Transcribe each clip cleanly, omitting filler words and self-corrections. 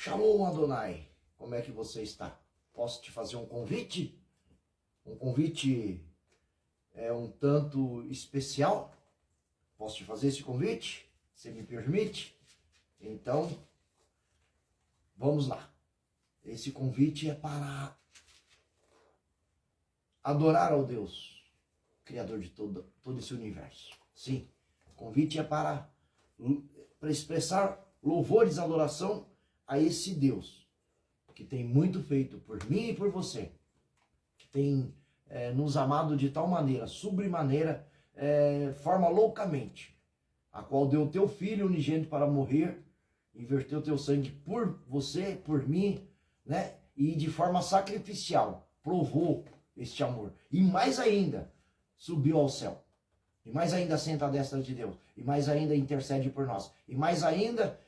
Shalom Adonai, como é que você está? Posso te fazer um convite? Um convite um tanto especial? Posso te fazer esse convite? Você me permite? Então, vamos lá. Esse convite é para adorar ao Deus, Criador de todo esse universo. Sim, o convite é para expressar louvores e adoração a esse Deus, que tem muito feito por mim e por você, que tem nos amado de tal maneira, sobremaneira, forma loucamente, a qual deu o teu Filho unigênito para morrer, inverteu o teu sangue por você, por mim, né? E de forma sacrificial, provou este amor. E mais ainda, subiu ao céu. E mais ainda senta à destra de Deus. E mais ainda intercede por nós. E mais ainda,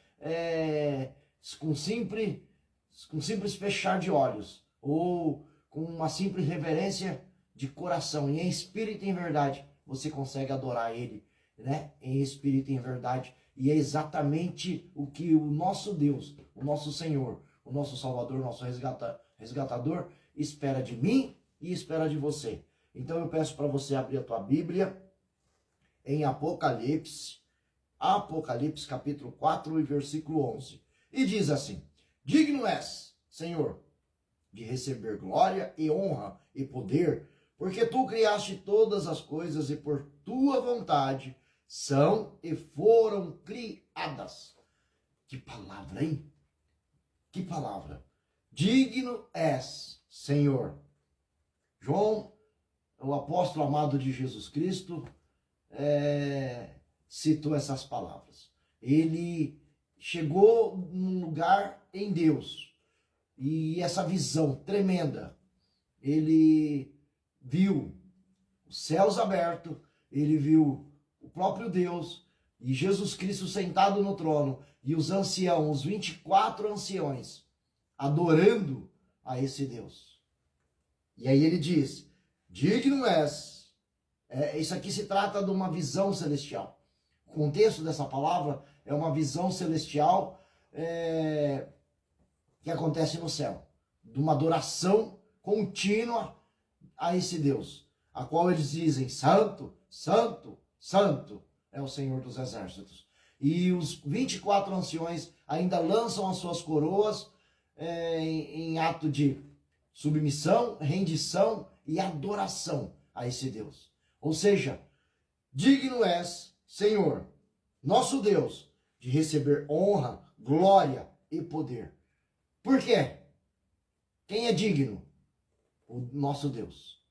com simples fechar de olhos, ou com uma simples reverência de coração, e em espírito e em verdade, você consegue adorar Ele, né? Em espírito e em verdade. E é exatamente o que o nosso Deus, o nosso Senhor, o nosso Salvador, o nosso resgatador, espera de mim e espera de você. Então eu peço para você abrir a tua Bíblia em Apocalipse capítulo 4 e versículo 11. E diz assim: digno és, Senhor, de receber glória e honra e poder, porque tu criaste todas as coisas e por tua vontade são e foram criadas. Que palavra, hein? Que palavra. Digno és, Senhor. João, o apóstolo amado de Jesus Cristo, citou essas palavras. Ele chegou num lugar em Deus, e essa visão tremenda, ele viu os céus abertos, ele viu o próprio Deus e Jesus Cristo sentado no trono, e os anciãos, os 24 anciões, adorando a esse Deus. E aí ele diz: digno és. Isso aqui se trata de uma visão celestial. O contexto dessa palavra é uma visão celestial que acontece no céu, de uma adoração contínua a esse Deus, a qual eles dizem: santo, santo, santo é o Senhor dos exércitos. E os 24 anciões ainda lançam as suas coroas em ato de submissão, rendição e adoração a esse Deus. Ou seja, digno és, Senhor, nosso Deus, de receber honra, glória e poder. Por quê? Quem é digno? O nosso Deus.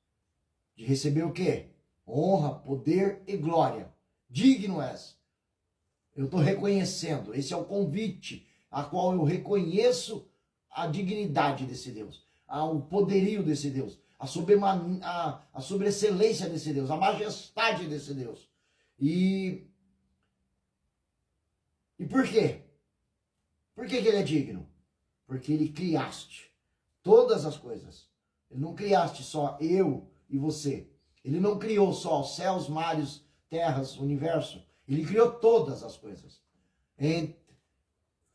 De receber o quê? Honra, poder e glória. Digno és. Eu estou reconhecendo, esse é o convite a qual eu reconheço a dignidade desse Deus, o poderio desse Deus, a sobreexcelência desse Deus, a majestade desse Deus. E por quê? Por que ele é digno? Porque ele criaste todas as coisas. Ele não criaste só eu e você. Ele não criou só os céus, mares, terras, universo. Ele criou todas as coisas.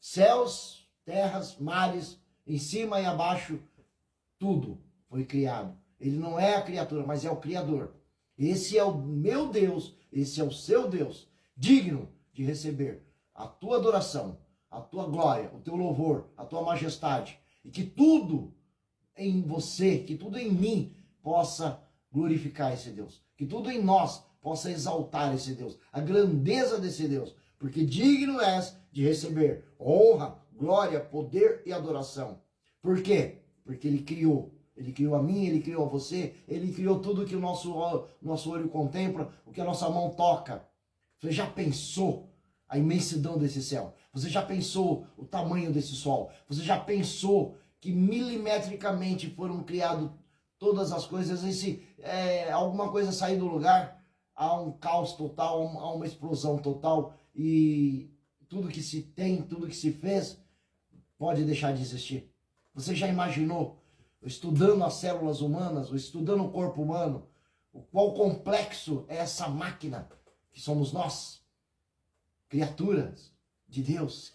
Céus, terras, mares, em cima e abaixo, tudo foi criado. Ele não é a criatura, mas é o Criador. Esse é o meu Deus, esse é o seu Deus, digno de receber a tua adoração, a tua glória, o teu louvor, a tua majestade. E que tudo em você, que tudo em mim possa glorificar esse Deus. Que tudo em nós possa exaltar esse Deus, a grandeza desse Deus. Porque digno és de receber honra, glória, poder e adoração. Por quê? Porque ele criou. Ele criou a mim, ele criou a você, ele criou tudo que o nosso olho contempla, o que a nossa mão toca. Você já pensou a imensidão desse céu? Você já pensou o tamanho desse sol? Você já pensou que milimetricamente foram criadas todas as coisas? E se alguma coisa sair do lugar, há um caos total, há uma explosão total, e tudo que se tem, tudo que se fez, pode deixar de existir. Você já imaginou, estudando as células humanas, ou estudando o corpo humano, o qual complexo é essa máquina que somos nós, criaturas de Deus?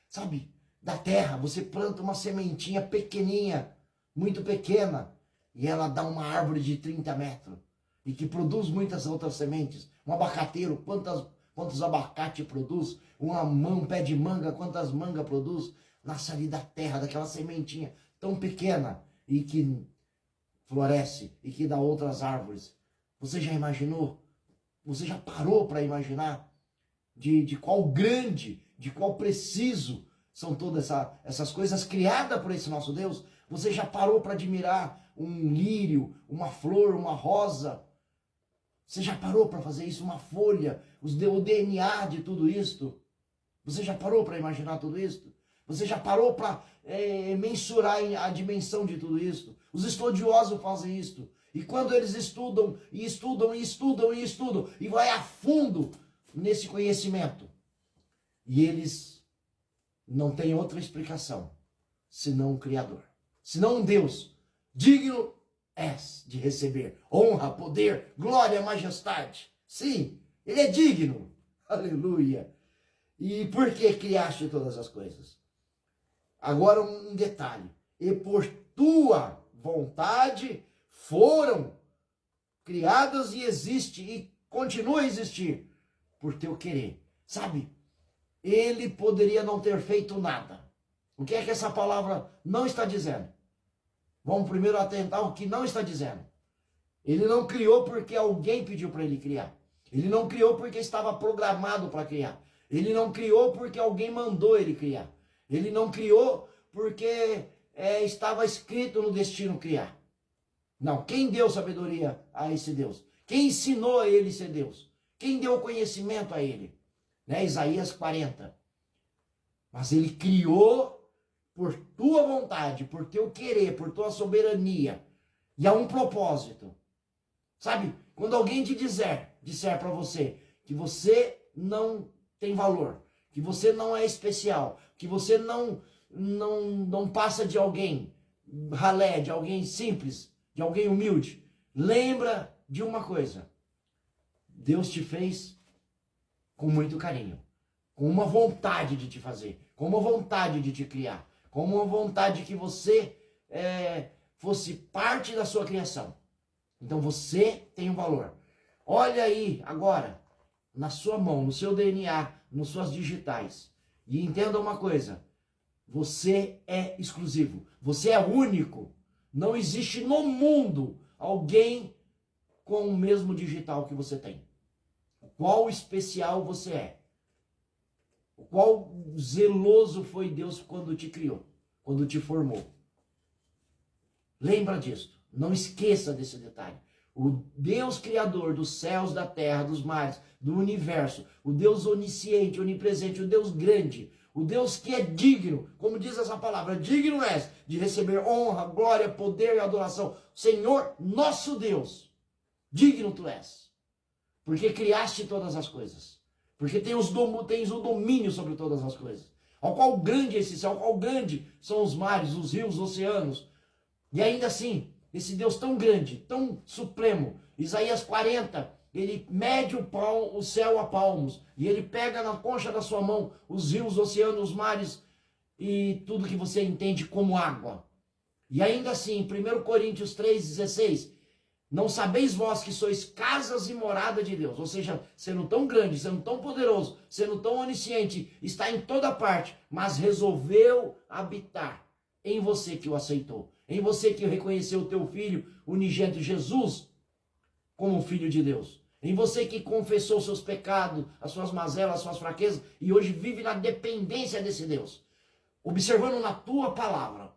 Sabe, da terra. Você planta uma sementinha pequenininha, muito pequena, e ela dá uma árvore de 30 metros, e que produz muitas outras sementes. Um abacateiro, quantos abacate produz? Um pé de manga, quantas mangas produz? Nasce ali da terra, daquela sementinha tão pequena, e que floresce, e que dá outras árvores. Você já imaginou? Você já parou para imaginar de qual grande, de qual preciso são todas essas coisas criadas por esse nosso Deus? Você já parou para admirar um lírio, uma flor, uma rosa? Você já parou para fazer isso? Uma folha, o DNA de tudo isto? Você já parou para imaginar tudo isto? Você já parou para mensurar a dimensão de tudo isto? Os estudiosos fazem isto. E quando eles estudam, e estudam, e estudam, e estudam, e vai a fundo nesse conhecimento, e eles não têm outra explicação, senão um Criador, senão um Deus, digno és de receber honra, poder, glória, majestade. Sim, ele é digno. Aleluia. E por que criaste todas as coisas? Agora um detalhe. E por tua vontade foram criadas e existem e continuam a existir por teu querer. Sabe? Ele poderia não ter feito nada. O que é que essa palavra não está dizendo? Vamos primeiro atentar ao que não está dizendo. Ele não criou porque alguém pediu para ele criar. Ele não criou porque estava programado para criar. Ele não criou porque alguém mandou ele criar. Ele não criou porque estava escrito no destino criar. Não, quem deu sabedoria a esse Deus? Quem ensinou a ele ser Deus? Quem deu conhecimento a ele? Isaías 40. Mas ele criou por tua vontade, por teu querer, por tua soberania. E há um propósito. Sabe, quando alguém te disser para você que você não tem valor, que você não é especial, que você não passa de alguém ralé, de alguém simples, de alguém humilde, lembra de uma coisa. Deus te fez com muito carinho, com uma vontade de te fazer, com uma vontade de te criar, com uma vontade que você fosse parte da sua criação. Então você tem um valor. Olha aí agora, na sua mão, no seu DNA, nas suas digitais. E entenda uma coisa, você é exclusivo, você é único. Não existe no mundo alguém com o mesmo digital que você tem. Qual especial você é? Qual zeloso foi Deus quando te criou, quando te formou? Lembra disso. Não esqueça desse detalhe. O Deus criador dos céus, da terra, dos mares, do universo, o Deus onisciente, onipresente, o Deus grande, o Deus que é digno, como diz essa palavra, digno és de receber honra, glória, poder e adoração. Senhor, nosso Deus, digno tu és, porque criaste todas as coisas, porque tens o domínio sobre todas as coisas. Ao qual grande é esse céu, ao qual grande são os mares, os rios, os oceanos. E ainda assim, esse Deus tão grande, tão supremo, Isaías 40, ele mede o céu a palmos, e ele pega na concha da sua mão os rios, os oceanos, os mares, e tudo que você entende como água. E ainda assim, 1 Coríntios 3,16, não sabeis vós que sois casas e morada de Deus, ou seja, sendo tão grande, sendo tão poderoso, sendo tão onisciente, está em toda parte, mas resolveu habitar em você que o aceitou, em você que reconheceu o teu Filho unigênito Jesus como Filho de Deus, em você que confessou seus pecados, as suas mazelas, as suas fraquezas, e hoje vive na dependência desse Deus, observando na tua palavra,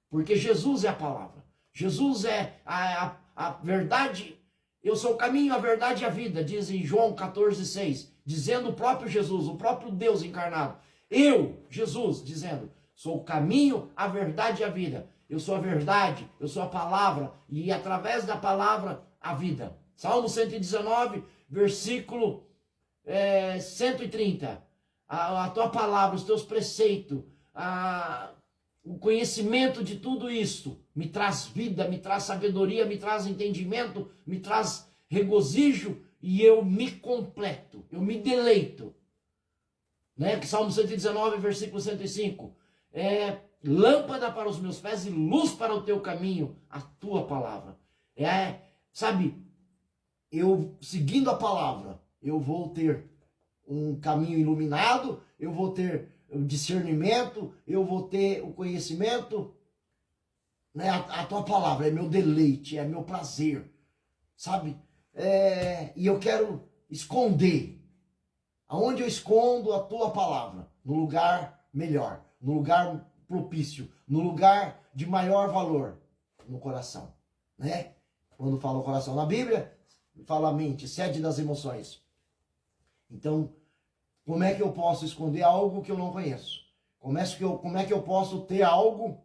porque Jesus é a palavra, Jesus é a verdade. Eu sou o caminho, a verdade e a vida, diz em João 14,6, dizendo o próprio Jesus, o próprio Deus encarnado. Eu, Jesus, dizendo, sou o caminho, a verdade e a vida. Eu sou a verdade, eu sou a palavra, e através da palavra, a vida. Salmo 119, versículo 130. A tua palavra, os teus preceitos, o conhecimento de tudo isto me traz vida, me traz sabedoria, me traz entendimento, me traz regozijo, e eu me completo, eu me deleito. Salmo 119, versículo 105. lâmpada para os meus pés e luz para o teu caminho, a tua palavra. Sabe, eu seguindo a palavra, eu vou ter um caminho iluminado, eu vou ter o discernimento, eu vou ter o conhecimento, né? A tua palavra é meu deleite, é meu prazer, sabe? E eu quero esconder. Aonde eu escondo a tua palavra? No lugar melhor, no lugar propício, no lugar de maior valor, no coração, né? Quando fala o coração na Bíblia, fala a mente, sede das emoções. Então, como é que eu posso esconder algo que eu não conheço? Como é que eu posso ter algo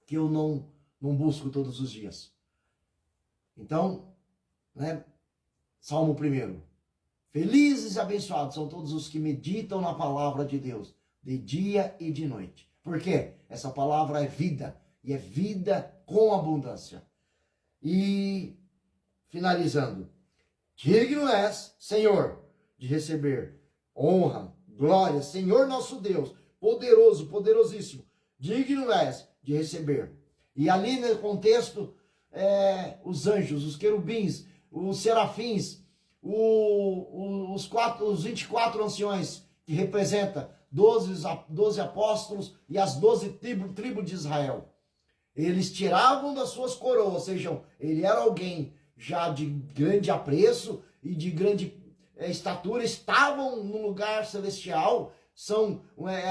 que eu não busco todos os dias? Então, né? Salmo 1. Felizes e abençoados são todos os que meditam na palavra de Deus, de dia e de noite. Por quê? Essa palavra é vida, e é vida com abundância. E, finalizando, digno és, Senhor, de receber honra, glória, Senhor nosso Deus, poderoso, poderosíssimo, digno és de receber. E ali no contexto, os anjos, os querubins, os serafins, os 24 anciões, que representa 12 apóstolos e as 12 tribos de Israel. Eles tiravam das suas coroas, ou seja, ele era alguém já de grande apreço e de grande estatura, estavam no lugar celestial.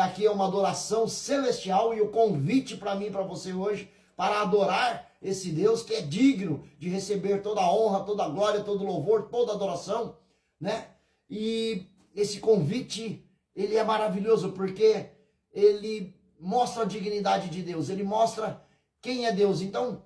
Aqui é uma adoração celestial, e o convite para mim e para você hoje, para adorar esse Deus que é digno de receber toda a honra, toda a glória, todo o louvor, toda a adoração, né? E esse convite, ele é maravilhoso, porque ele mostra a dignidade de Deus, ele mostra quem é Deus. Então,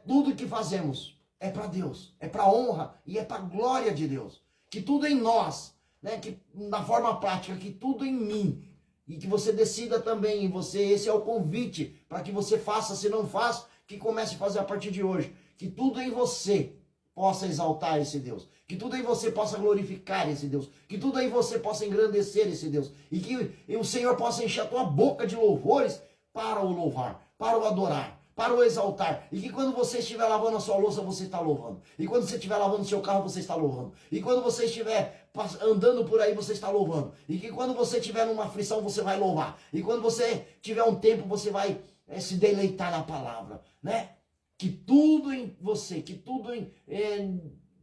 tudo que fazemos é para Deus, é para a honra e é para a glória de Deus. Que tudo em nós, né? Que na forma prática, que tudo em mim, e que você decida também em você. Esse é o convite para que você faça, se não faz, que comece a fazer a partir de hoje. Que tudo em você possa exaltar esse Deus. Que tudo em você possa glorificar esse Deus. Que tudo em você possa engrandecer esse Deus. E que o Senhor possa encher a tua boca de louvores para o louvar, para o adorar, para o exaltar. E que quando você estiver lavando a sua louça, você está louvando. E quando você estiver lavando o seu carro, você está louvando. E quando você estiver andando por aí, você está louvando. E que quando você estiver numa aflição, você vai louvar. E quando você tiver um tempo, você vai se deleitar na palavra, né? Que tudo em você, que tudo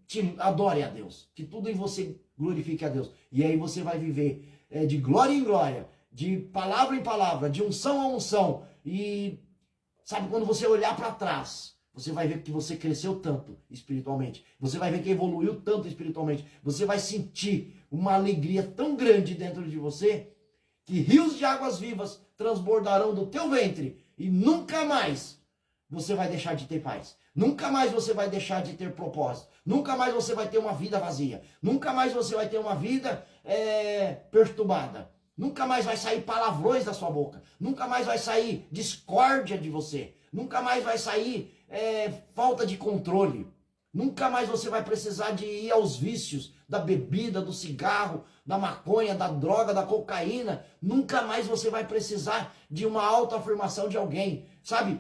te adore a Deus. Que tudo em você glorifique a Deus. E aí você vai viver de glória em glória, de palavra em palavra, de unção a unção. E sabe, quando você olhar para trás, você vai ver que você cresceu tanto espiritualmente. Você vai ver que evoluiu tanto espiritualmente. Você vai sentir uma alegria tão grande dentro de você, que rios de águas vivas transbordarão do teu ventre. E nunca mais você vai deixar de ter paz. Nunca mais você vai deixar de ter propósito. Nunca mais você vai ter uma vida vazia. Nunca mais você vai ter uma vida perturbada. Nunca mais vai sair palavrões da sua boca. Nunca mais vai sair discórdia de você. Nunca mais vai sair falta de controle. Nunca mais você vai precisar de ir aos vícios da bebida, do cigarro, da maconha, da droga, da cocaína. Nunca mais você vai precisar de uma autoafirmação de alguém. Sabe?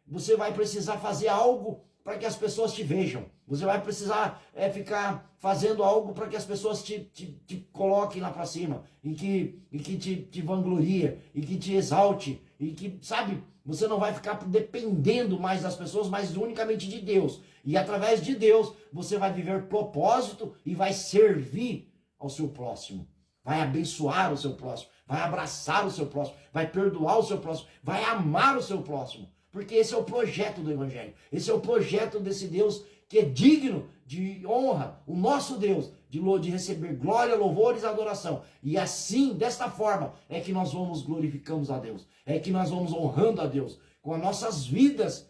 Você vai precisar fazer algo para que as pessoas te vejam. Você vai precisar ficar fazendo algo para que as pessoas te coloquem lá para cima. E que te vangloria. E que te exalte. E que, sabe, você não vai ficar dependendo mais das pessoas, mas unicamente de Deus. E através de Deus, você vai viver propósito e vai servir ao seu próximo. Vai abençoar o seu próximo. Vai abraçar o seu próximo. Vai perdoar o seu próximo. Vai amar o seu próximo. Porque esse é o projeto do Evangelho. Esse é o projeto desse Deus que é digno de honra. O nosso Deus, de receber glória, louvores e adoração. E assim, desta forma, é que nós vamos glorificando a Deus. É que nós vamos honrando a Deus. Com as nossas vidas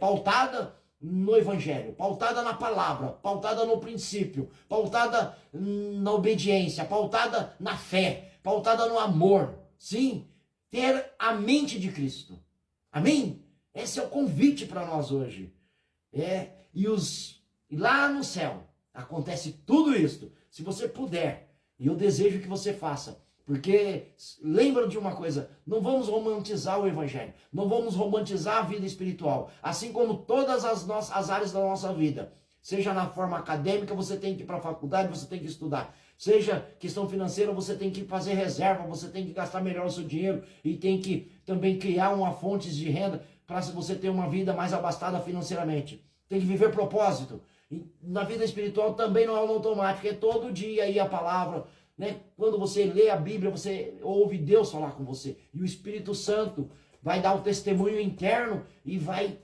pautada no Evangelho, pautada na palavra, pautada no princípio, pautada na obediência, pautada na fé, pautada no amor. Sim, ter a mente de Cristo. Amém? Esse é o convite para nós hoje. E lá no céu acontece tudo isso. Se você puder, e eu desejo que você faça, Porque lembra de uma coisa, não vamos romantizar o evangelho, não vamos romantizar a vida espiritual, assim como todas as áreas da nossa vida. Seja na forma acadêmica, você tem que ir para a faculdade, você tem que estudar. Seja questão financeira, você tem que fazer reserva, você tem que gastar melhor o seu dinheiro e tem que também criar uma fonte de renda para você ter uma vida mais abastada financeiramente. Tem que viver propósito. E na vida espiritual também não é automático, é todo dia aí a palavra, né? Quando você lê a Bíblia, você ouve Deus falar com você. E o Espírito Santo vai dar o testemunho interno e vai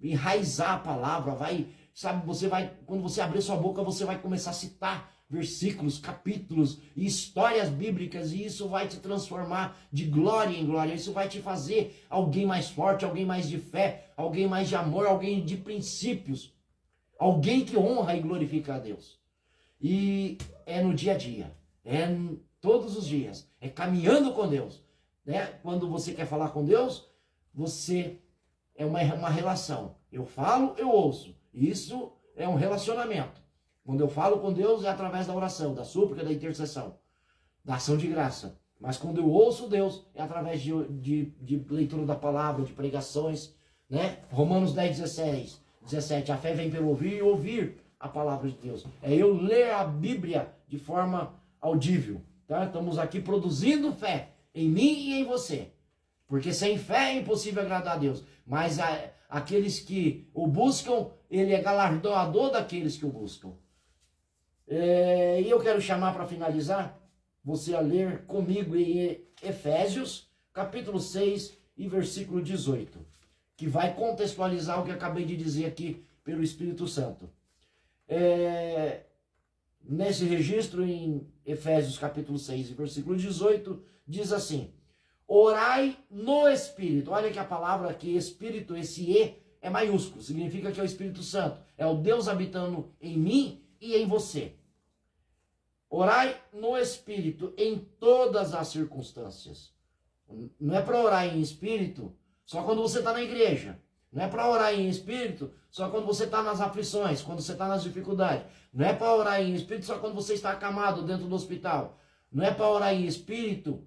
enraizar a palavra, vai, sabe, você vai, quando você abrir sua boca, você vai começar a citar versículos, capítulos e histórias bíblicas, e isso vai te transformar de glória em glória, isso vai te fazer alguém mais forte, alguém mais de fé, alguém mais de amor, alguém de princípios, alguém que honra e glorifica a Deus. E é no dia a dia, é todos os dias, é caminhando com Deus, né? Quando você quer falar com Deus, você é uma relação, eu falo, eu ouço, isso é um relacionamento. Quando eu falo com Deus é através da oração, da súplica, da intercessão, da ação de graça. Mas quando eu ouço Deus é através de leitura da palavra, de pregações, né? Romanos 10, 17, a fé vem pelo ouvir e ouvir a palavra de Deus. É eu ler a Bíblia de forma audível, tá? Estamos aqui produzindo fé em mim e em você. Porque sem fé é impossível agradar a Deus. Mas aqueles que o buscam, ele é galardoador daqueles que o buscam. E eu quero chamar para finalizar você a ler comigo em Efésios, capítulo 6 e versículo 18, que vai contextualizar o que eu acabei de dizer aqui pelo Espírito Santo. Nesse registro em Efésios capítulo 6 e versículo 18, diz assim: orai no Espírito. Olha que a palavra aqui, Espírito, esse E é maiúsculo, significa que é o Espírito Santo, é o Deus habitando em mim e em você. Orai no Espírito em todas as circunstâncias. Não é para orar em Espírito só quando você está na igreja. Não é para orar em Espírito só quando você está nas aflições, quando você está nas dificuldades. Não é para orar em Espírito só quando você está acamado dentro do hospital. Não é para orar em Espírito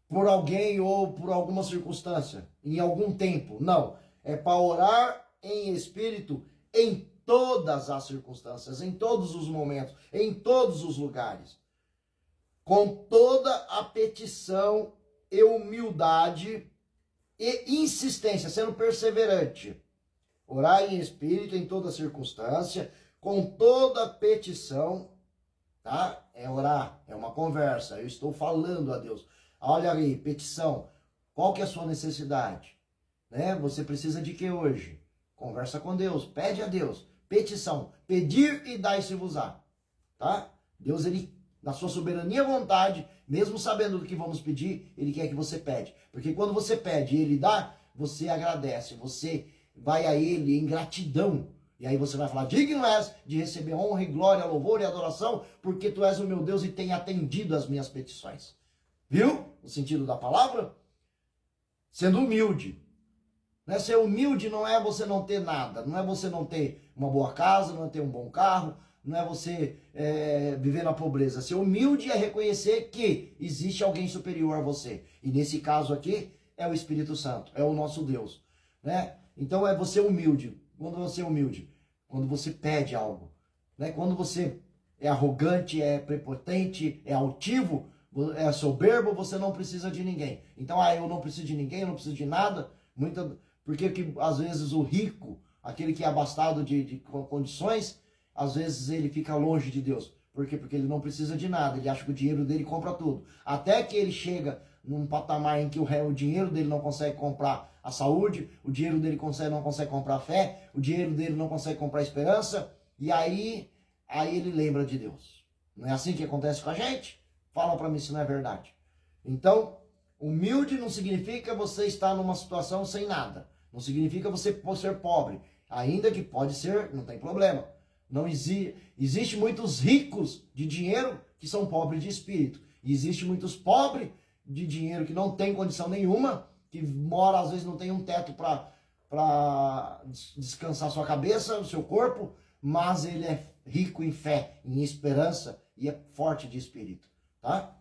por alguém ou por alguma circunstância, em algum tempo. Não. É para orar em Espírito em todas as circunstâncias, em todos os momentos, em todos os lugares. Com toda a petição e humildade e insistência, sendo perseverante. Orar em Espírito em toda circunstância, com toda petição, tá? É orar, é uma conversa, eu estou falando a Deus. Olha aí, petição, qual que é a sua necessidade? Né? Você precisa de que hoje? Conversa com Deus, pede a Deus. Petição, pedir e dai-se-vos-á, tá? Deus, ele, na sua soberania e vontade, mesmo sabendo do que vamos pedir, ele quer que você pede. Porque quando você pede e ele dá, você agradece, você vai a ele em gratidão. E aí você vai falar, digno és de receber honra e glória, louvor e adoração, porque tu és o meu Deus e tem atendido as minhas petições. Viu o sentido da palavra? Sendo humilde. Né? Ser humilde não é você não ter nada, não é você não ter uma boa casa, não é ter um bom carro, não é você viver na pobreza. Ser humilde é reconhecer que existe alguém superior a você. E nesse caso aqui é o Espírito Santo, é o nosso Deus. Né? Então é você humilde. Quando você é humilde, quando você pede algo. Né? Quando você é arrogante, é prepotente, é altivo, é soberbo, você não precisa de ninguém. Então, eu não preciso de ninguém, eu não preciso de nada. Porque às vezes o rico, aquele que é abastado de condições, às vezes ele fica longe de Deus. Por quê? Porque ele não precisa de nada, ele acha que o dinheiro dele compra tudo. Até que ele chega num patamar em que o dinheiro dele não consegue comprar a saúde, o dinheiro dele não consegue comprar a fé, o dinheiro dele não consegue comprar a esperança, e aí ele lembra de Deus. Não é assim que acontece com a gente? Fala para mim se não é verdade. Então, humilde não significa você estar numa situação sem nada. Não significa você ser pobre. Ainda que pode ser, não tem problema. Não existe muitos ricos de dinheiro que são pobres de espírito. E existe muitos pobres de dinheiro que não tem condição nenhuma, que mora, às vezes não tem um teto para descansar sua cabeça, o seu corpo, mas ele rico em fé, em esperança e é forte de espírito, tá?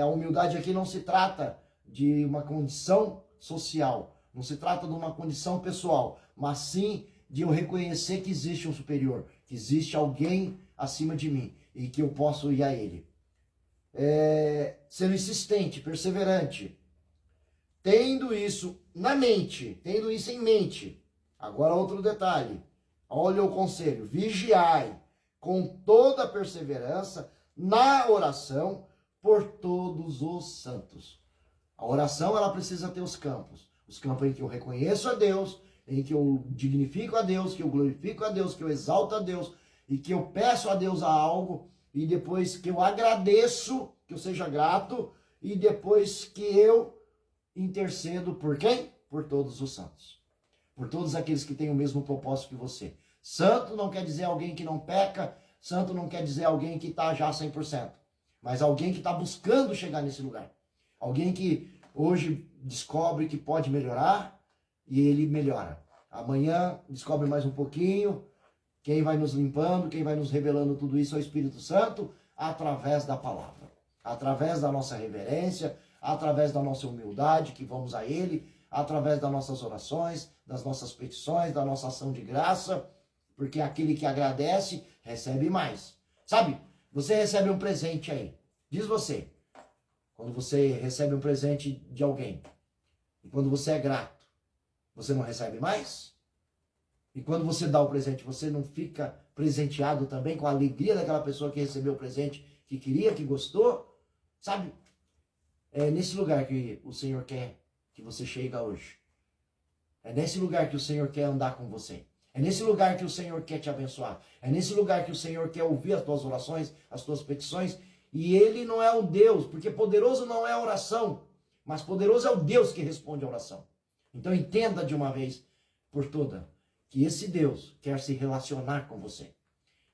A humildade aqui não se trata de uma condição social, não se trata de uma condição pessoal, mas sim de eu reconhecer que existe um superior, que existe alguém acima de mim e que eu posso ir a ele. Sendo insistente, perseverante, tendo isso na mente, tendo isso em mente. Agora outro detalhe, olha o conselho, vigiai com toda a perseverança na oração por todos os santos. A oração, ela precisa ter os campos em que eu reconheço a Deus, em que eu dignifico a Deus, que eu glorifico a Deus, que eu exalto a Deus e que eu peço a Deus a algo e depois que eu agradeço, que eu seja grato e depois que eu intercedo por quem? Por todos os santos. Por todos aqueles que têm o mesmo propósito que você. Santo não quer dizer alguém que não peca, santo não quer dizer alguém que está já 100%, mas alguém que está buscando chegar nesse lugar. Alguém que hoje descobre que pode melhorar e ele melhora. Amanhã descobre mais um pouquinho. Quem vai nos limpando, quem vai nos revelando tudo isso é o Espírito Santo através da palavra, através da nossa reverência, através da nossa humildade que vamos a Ele, através das nossas orações, das nossas petições, da nossa ação de graça, porque aquele que agradece recebe mais. Sabe, você recebe um presente aí, diz você, quando você recebe um presente de alguém, e quando você é grato, você não recebe mais? E quando você dá o presente, você não fica presenteado também com a alegria daquela pessoa que recebeu o presente, que queria, que gostou? Sabe, é nesse lugar que o Senhor quer que você chegue hoje. É nesse lugar que o Senhor quer andar com você. É nesse lugar que o Senhor quer te abençoar. É nesse lugar que o Senhor quer ouvir as tuas orações, as tuas petições. E Ele não é um Deus, porque poderoso não é a oração, mas poderoso é o Deus que responde a oração. Então entenda de uma vez por toda que esse Deus quer se relacionar com você.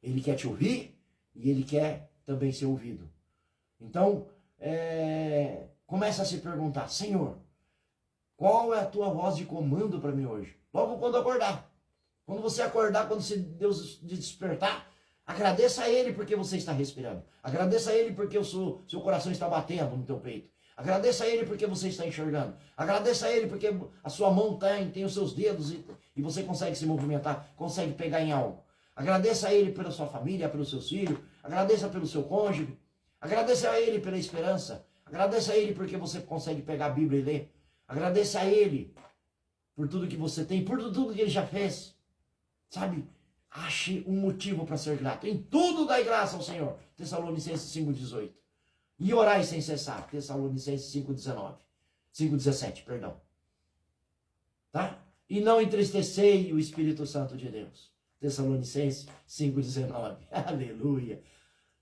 Ele quer te ouvir e Ele quer também ser ouvido. Então, começa a se perguntar, Senhor, qual é a tua voz de comando para mim hoje? Logo quando acordar. Quando você acordar, quando Deus despertar, agradeça a Ele porque você está respirando. Agradeça a Ele porque seu coração está batendo no teu peito. Agradeça a Ele porque você está enxergando. Agradeça a Ele porque a sua mão tem os seus dedos e você consegue se movimentar, consegue pegar em algo. Agradeça a Ele pela sua família, pelos seus filhos. Agradeça pelo seu cônjuge. Agradeça a Ele pela esperança. Agradeça a Ele porque você consegue pegar a Bíblia e ler. Agradeça a Ele por tudo que você tem, por tudo que Ele já fez. Sabe? Ache um motivo para ser grato. Em tudo dai graça ao Senhor. Tessalonicenses 5,18. E orai sem cessar. Tessalonicenses 5,17, perdão. Tá? E não entristecei o Espírito Santo de Deus. Tessalonicenses 5,19. Aleluia.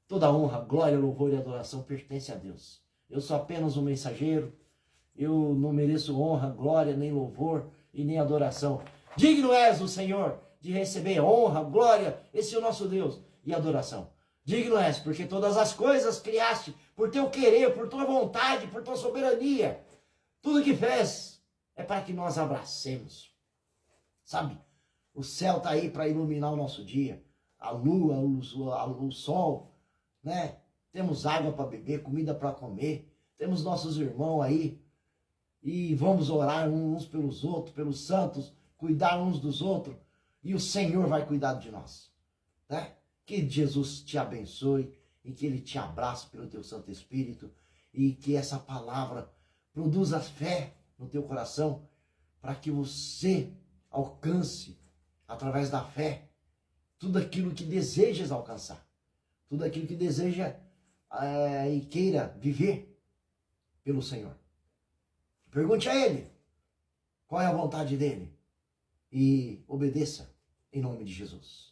Toda honra, glória, louvor e adoração pertence a Deus. Eu sou apenas um mensageiro. Eu não mereço honra, glória, nem louvor e nem adoração. Digno és o Senhor de receber honra, glória, esse é o nosso Deus, e adoração. Digno és, porque todas as coisas criaste por teu querer, por tua vontade, por tua soberania. Tudo que fez é para que nós abracemos. Sabe? O céu está aí para iluminar o nosso dia. A lua, o sol, né? Temos água para beber, comida para comer. Temos nossos irmãos aí. E vamos orar uns pelos outros, pelos santos, cuidar uns dos outros. E o Senhor vai cuidar de nós. Né? Que Jesus te abençoe e que Ele te abrace pelo teu Santo Espírito. E que essa palavra produza fé no teu coração para que você alcance, através da fé, tudo aquilo que desejas alcançar. Tudo aquilo que deseja e queira viver pelo Senhor. Pergunte a Ele qual é a vontade dEle e obedeça em nome de Jesus.